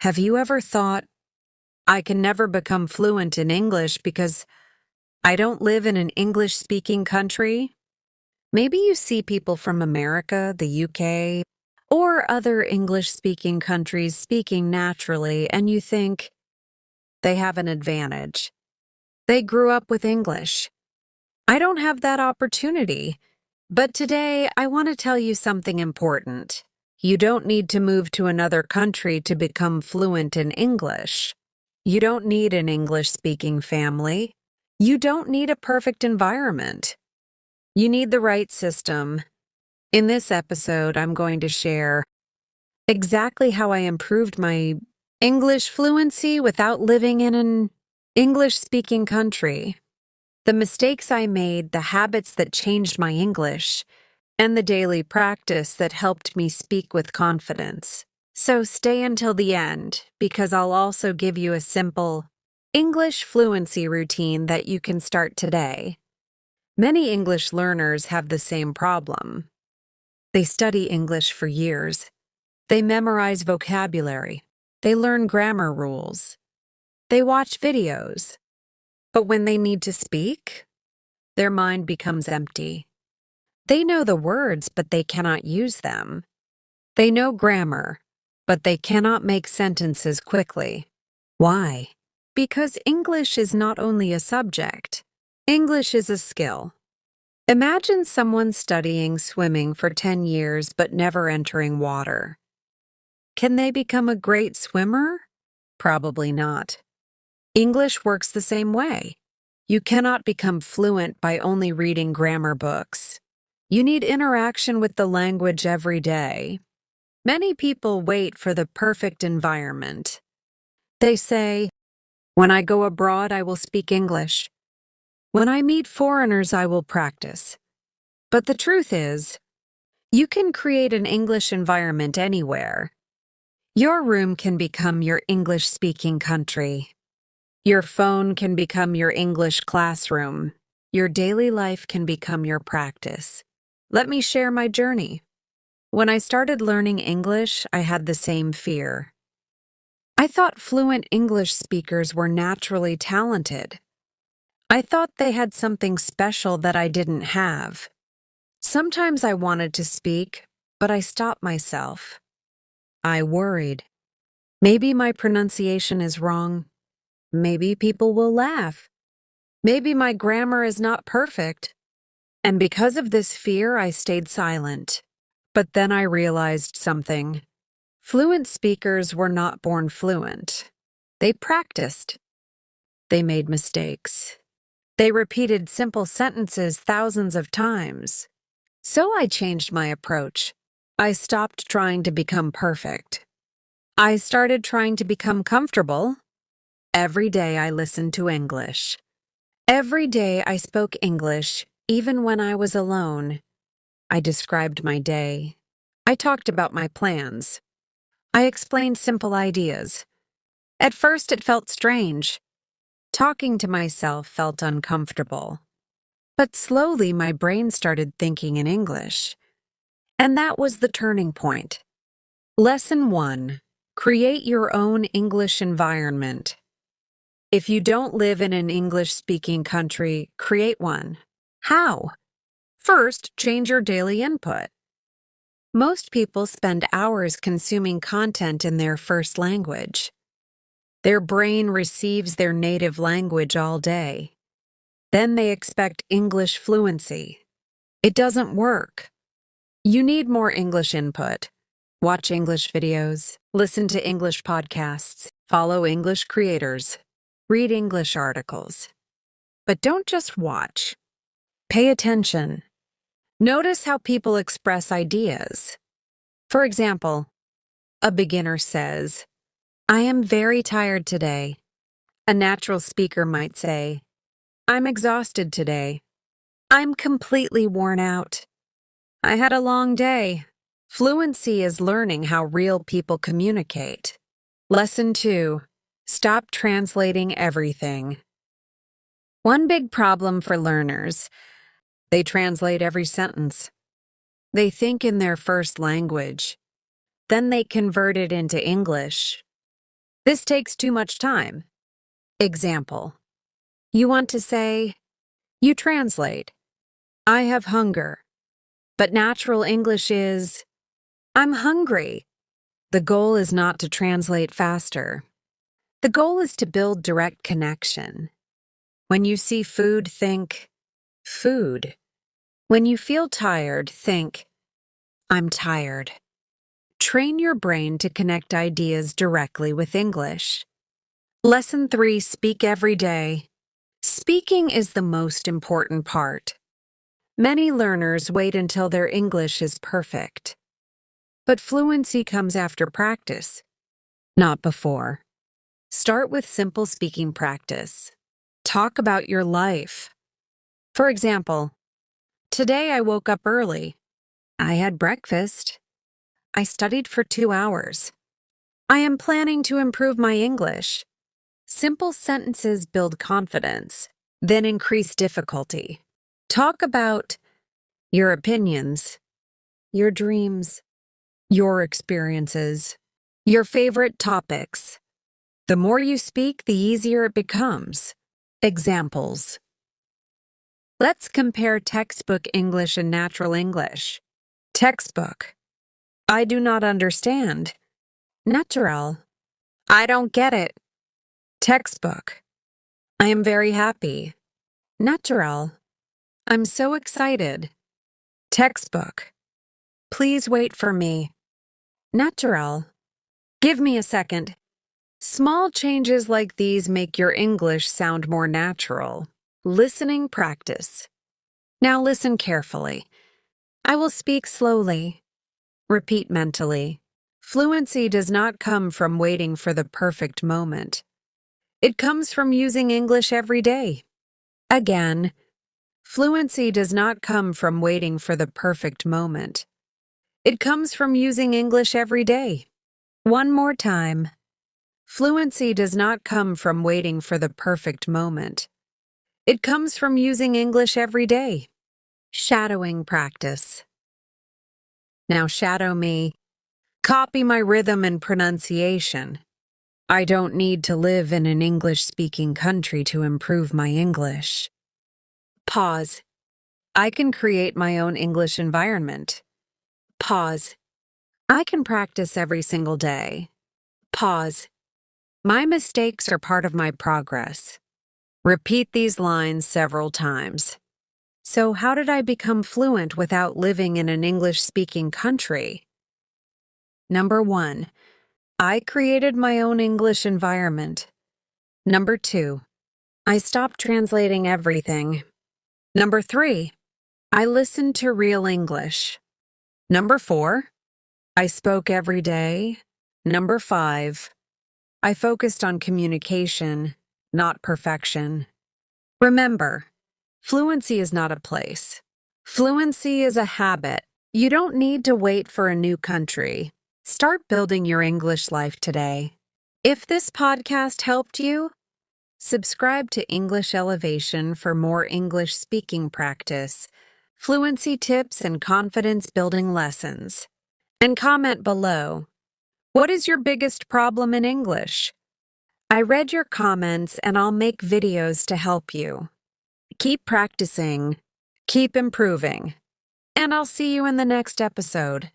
Have you ever thought, I can never become fluent in English because I don't live in an English-speaking country? Maybe you see people from America, the UK, or other English-speaking countries speaking naturally, and you think they have an advantage. They grew up with English. I don't have that opportunity. But today, I want to tell you something important. You don't need to move to another country to become fluent in English. You don't need an English-speaking family. You don't need a perfect environment. You need the right system. In this episode, I'm going to share exactly how I improved my English fluency without living in an English-speaking country. The mistakes I made, the habits that changed my English, and the daily practice that helped me speak with confidence. So stay until the end, because I'll also give you a simple English fluency routine that you can start today. Many English learners have the same problem. They study English for years. They memorize vocabulary. They learn grammar rules. They watch videos. But when they need to speak, their mind becomes empty. They know the words, but they cannot use them. They know grammar, but they cannot make sentences quickly. Why? Because English is not only a subject. English is a skill. Imagine someone studying swimming for 10 years but never entering water. Can they become a great swimmer? Probably not. English works the same way. You cannot become fluent by only reading grammar books. You need interaction with the language every day. Many people wait for the perfect environment. They say, when I go abroad, I will speak English. When I meet foreigners, I will practice. But the truth is, you can create an English environment anywhere. Your room can become your English-speaking country. Your phone can become your English classroom. Your daily life can become your practice. Let me share my journey. When I started learning English, I had the same fear. I thought fluent English speakers were naturally talented. I thought they had something special that I didn't have. Sometimes I wanted to speak, but I stopped myself. I worried. Maybe my pronunciation is wrong. Maybe people will laugh. Maybe my grammar is not perfect. And because of this fear, I stayed silent. But then I realized something. Fluent speakers were not born fluent. They practiced. They made mistakes. They repeated simple sentences thousands of times. So I changed my approach. I stopped trying to become perfect. I started trying to become comfortable. Every day I listened to English. Every day I spoke English, even when I was alone. I described my day. I talked about my plans. I explained simple ideas. At first it felt strange. Talking to myself felt uncomfortable. But slowly my brain started thinking in English. And that was the turning point. Lesson 1. Create your own English environment. If you don't live in an English-speaking country, create one. How? First, change your daily input. Most people spend hours consuming content in their first language. Their brain receives their native language all day. Then they expect English fluency. It doesn't work. You need more English input. Watch English videos, listen to English podcasts, follow English creators. Read English articles. But don't just watch. Pay attention. Notice how people express ideas. For example, a beginner says, I am very tired today. A natural speaker might say, I'm exhausted today. I'm completely worn out. I had a long day. Fluency is learning how real people communicate. Lesson 2. Stop translating everything. One big problem for learners, they translate every sentence. They think in their first language. Then they convert it into English. This takes too much time. Example. You want to say, you translate, I have hunger. But natural English is, I'm hungry. The goal is not to translate faster. The goal is to build direct connection. When you see food, think, food. When you feel tired, think, I'm tired. Train your brain to connect ideas directly with English. Lesson 3, speak every day. Speaking is the most important part. Many learners wait until their English is perfect. But fluency comes after practice, not before. Start with simple speaking practice. Talk about your life. For example, today I woke up early. I had breakfast. I studied for 2 hours. I am planning to improve my English. Simple sentences build confidence, then increase difficulty. Talk about your opinions, your dreams, your experiences, your favorite topics. The more you speak, the easier it becomes. Examples. Let's compare textbook English and natural English. Textbook. I do not understand. Natural. I don't get it. Textbook. I am very happy. Natural. I'm so excited. Textbook. Please wait for me. Natural. Give me a second. Small changes like these make your English sound more natural. Listening practice. Now listen carefully. I will speak slowly. Repeat mentally. Fluency does not come from waiting for the perfect moment. It comes from using English every day. Again, fluency does not come from waiting for the perfect moment. It comes from using English every day. One more time. Fluency does not come from waiting for the perfect moment. It comes from using English every day. Shadowing practice. Now shadow me. Copy my rhythm and pronunciation. I don't need to live in an English-speaking country to improve my English. Pause. I can create my own English environment. Pause. I can practice every single day. Pause. My mistakes are part of my progress. Repeat these lines several times. So, how did I become fluent without living in an English-speaking country? Number 1. I created my own English environment. Number 2. I stopped translating everything. Number 3. I listened to real English. Number 4. I spoke every day. Number 5. I focused on communication, not perfection. Remember, fluency is not a place. Fluency is a habit. You don't need to wait for a new country. Start building your English life today. If this podcast helped you, subscribe to English Elevation for more English speaking practice, fluency tips, and confidence-building lessons. And comment below. What is your biggest problem in English? I read your comments and I'll make videos to help you. Keep practicing, keep improving, and I'll see you in the next episode.